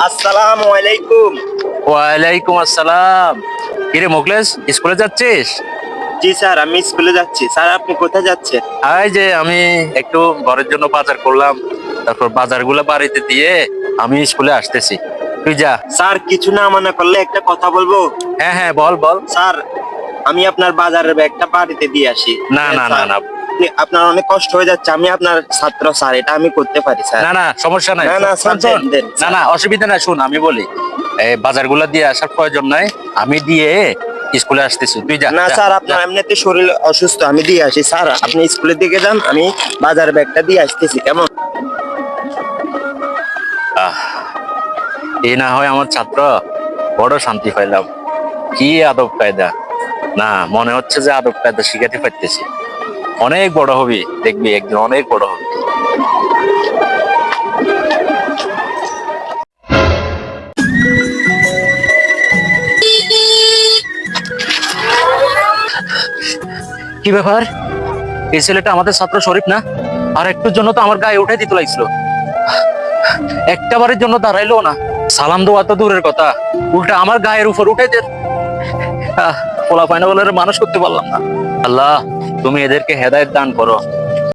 আসসালামু আলাইকুম। ওয়ালাইকুম আসসালাম। কিরে মোখলেস, স্কুলে যাচ্ছিস? জি স্যার, আমি স্কুলে যাচ্ছি। স্যার, আপনি কোথায় যাচ্ছেন? এই যে আমি একটু ঘরের জন্য বাজার করলাম, তারপর বাজারগুলো বাড়িতে দিয়ে আমি স্কুলে আসতেছি। তুই যা। স্যার, কিছু না মনে করলে একটা কথা বলবো? হ্যাঁ হ্যাঁ, বল বল। স্যার, আমি আপনার বাজারের ব্যাগটা বাড়িতে দিয়ে আসি। না না না স্যার, না আপনার অনেক কষ্ট হয়ে যাচ্ছে। আমি আপনার ছাত্র স্যার, এটা আমি করতে পারি স্যার। না না, সমস্যা নাই। না না স্যার, শোন শোন। দেন দেন না স্যার। না, অসুবিধা নাই, শুন আমি বলি। এই বাজারগুলো দিয়ে আসার প্রয়োজন নাই, আমি দিয়ে স্কুলে আসতেছি, তুই যা না যা, স্যার, যা। আপনার এমনিতে শরীর অসুস্থ, আমি দিয়ে আসি। স্যার, আপনি স্কুলের দিকে যান, আমি বাজার ব্যাগটা দিয়ে আসতেছি, কেমন? আহ, এই না হয় আমার ছাত্র, বড় শান্তি পাইলাম। কি আদব কায়দা! না, মনে হচ্ছে যে আদব কায়দা শিখাতে পারতেছি। অনেক বড় হবি, দেখবি একদিন অনেক বড় হবি। কি ব্যাপার? এই ছেলেটা আমাদের ছাত্র শরীফ না? আর একটুর জন্য তো আমার গায়ে উঠে দিতে লাগছিল, একটা বারের জন্য দাঁড়াইলো না। সালাম দেওয়া তো দূরের কথা, উল্টা আমার গায়ের উপর উঠে দে। পোলা পায়না বলে মানুষ করতে পারলাম না। আল্লাহ, তুমি এদেরকে হেদায়েত দান করো।